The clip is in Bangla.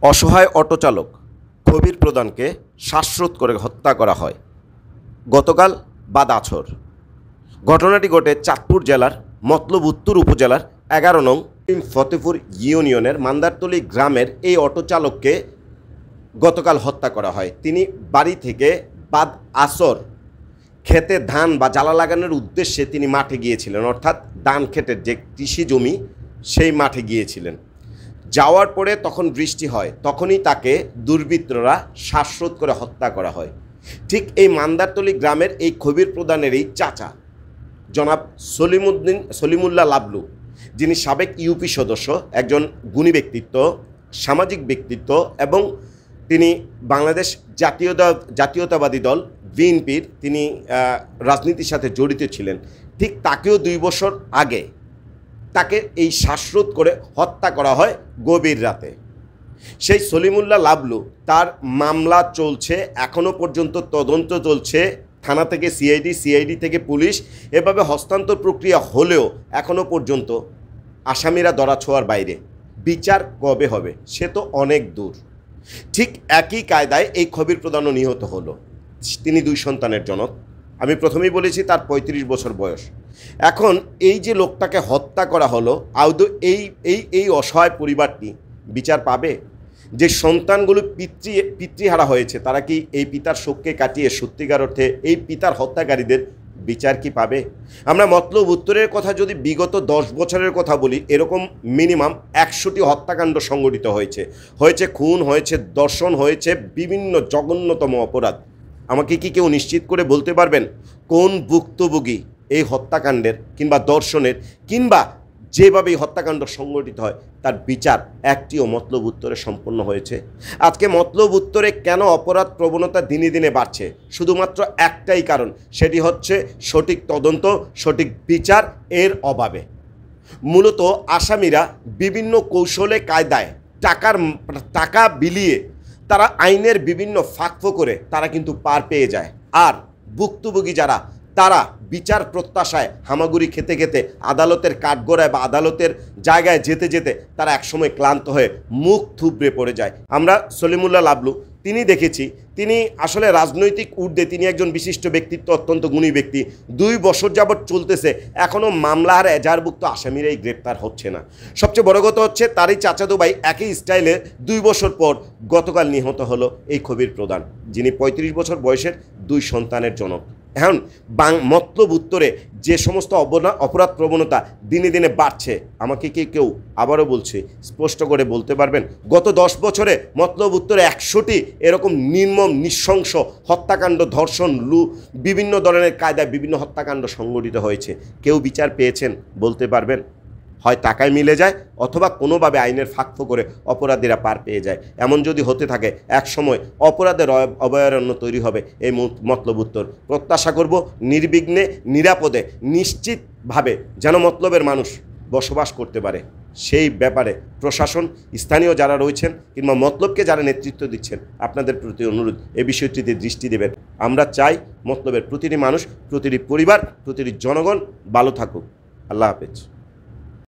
অসহায় অটোচালক কবির প্রধানকে শ্বাসরোধ করে হত্যা করা হয় গতকাল বাদ আছর। ঘটনাটি ঘটে চাঁদপুর জেলার মতলব উত্তর উপজেলার 11 নং ফতেপুর ইউনিয়নের মান্দারতলী গ্রামের এই অটোচালককে গতকাল হত্যা করা হয়। তিনি বাড়ি থেকে বাদ আসর খেতে ধান বা জ্বালা লাগানোর উদ্দেশ্যে তিনি মাঠে গিয়েছিলেন, অর্থাৎ ধান ক্ষেতের যে কৃষি জমি সেই মাঠে গিয়েছিলেন। যাওয়ার পরে তখন বৃষ্টি হয়, তখনই তাকে দুর্বৃত্তরা শ্বাসরোধ করে হত্যা করা হয়। ঠিক এই মান্দারতলী গ্রামের এই কবির প্রধানেরই চাচা জনাব সলিমুল্লাহ লাবলু, যিনি সাবেক ইউপি সদস্য, একজন গুণী ব্যক্তিত্ব, সামাজিক ব্যক্তিত্ব এবং তিনি বাংলাদেশ জাতীয়তাবাদী দল বিএনপির তিনি রাজনীতির সাথে জড়িত ছিলেন। ঠিক তাকেও 2 বছর আগে তাকে এই শ্বাসরোধ করে হত্যা করা হয় গভীর রাতে। সেই সলিমুল্লাহ লাবলু, তার মামলা চলছে, এখনও পর্যন্ত তদন্ত চলছে, থানা থেকে সিআইডি থেকে পুলিশ, এভাবে হস্তান্তর প্রক্রিয়া হলেও এখনও পর্যন্ত আসামিরা ধরাছোঁয়ার বাইরে। বিচার কবে হবে সে তো অনেক দূর। ঠিক একই কায়দায় এই কবির প্রধানও নিহত হলো। তিনি 2 সন্তানের জনক। আমি প্রথমেই বলেছি তার 35 বছর বয়স। এখন এই যে লোকটাকে হত্যা করা হলো, আদৌ এই অসহায় পরিবারটি বিচার পাবে? যে সন্তানগুলো পিতৃহারা হয়েছে, তারা কি এই পিতার শোককে কাটিয়ে সত্যিকার অর্থে এই পিতার হত্যাকারীদের বিচার কি পাবে? আমরা মতলব উত্তরের কথা যদি বিগত 10 বছরের কথা বলি, এরকম মিনিমাম 100টি হত্যাকাণ্ড সংঘটিত হয়েছে খুন হয়েছে, ধর্ষণ হয়েছে, বিভিন্ন জঘন্যতম অপরাধ। আমাকে কি কেউ নিশ্চিত করে বলতে পারবেন কোন ভুক্তভোগী এই হত্যাকাণ্ডের কিংবা ধর্ষণের কিংবা যেভাবে এই হত্যাকাণ্ড সংঘটিত হয় তার বিচার একটিও মতলব উত্তরে সম্পন্ন হয়েছে? আজকে মতলব উত্তরে কেন অপরাধ প্রবণতা দিনে দিনে বাড়ছে? শুধুমাত্র একটাই কারণ, সেটি হচ্ছে সঠিক তদন্ত, সঠিক বিচার এর অভাবে। মূলত আসামিরা বিভিন্ন কৌশলে কায়দায় টাকা বিলিয়ে তারা আইনের বিভিন্ন ফাঁকফো করে তারা কিন্তু পার পেয়ে যায়। আর ভুক্তভোগী যারা, তারা বিচার প্রত্যাশায় হামাগুড়ি খেতে খেতে আদালতের কাঠগড়ায় বা আদালতের জায়গায় যেতে যেতে তারা একসময় ক্লান্ত হয়ে মুখ থুবড়ে পড়ে যায়। আমরা সলিমুল্লাহ লাবলু তিনি দেখেছি, তিনি আসলে রাজনৈতিক ঊর্ধ্বে, তিনি একজন বিশিষ্ট ব্যক্তিত্ব, অত্যন্ত গুণী ব্যক্তি। 2 বছর যাবৎ চলতেছে, এখনও মামলা আর এজাহারভুক্ত আসামিরাই গ্রেপ্তার হচ্ছে না। সবচেয়ে বড় কথা হচ্ছে তারই চাচাতো ভাই একই স্টাইলে 2 বছর পর গতকাল নিহত হলো এই কবির প্রধান, যিনি 35 বছর বয়সের 2 সন্তানের জনক। এখন মতলব উত্তরে যে সমস্ত অপরাধ প্রবণতা দিনে দিনে বাড়ছে, আমাকে কি কেউ, আবারও বলছি, স্পষ্ট করে বলতে পারবেন গত 10 বছরে মতলব উত্তরে 100টি এরকম নির্মম নৃশংস হত্যাকাণ্ড, ধর্ষণ, বিভিন্ন ধরনের কায়দায় বিভিন্ন হত্যাকাণ্ড সংঘটিত হয়েছে? কেউ বিচার পেয়েছেন বলতে পারবেন? হয় টাকায় মিলে যায় অথবা কোনোভাবে আইনের ফাঁকফো করে অপরাধীরা পার পেয়ে যায়। এমন যদি হতে থাকে, এক সময় অপরাধের অভয়ারণ্য তৈরি হবে এই মতলব উত্তর। প্রত্যাশা করব নির্বিঘ্নে, নিরাপদে, নিশ্চিতভাবে যেন মতলবের মানুষ বসবাস করতে পারে। সেই ব্যাপারে প্রশাসন, স্থানীয় যারা রয়েছেন কিংবা মতলবকে যারা নেতৃত্ব দিচ্ছেন, আপনাদের প্রতি অনুরোধ এই বিষয়টিতে দৃষ্টি দেবেন। আমরা চাই মতলবের প্রতিটি মানুষ, প্রতিটি পরিবার, প্রতিটি জনগণ ভালো থাকুক। আল্লাহ হাফেজ।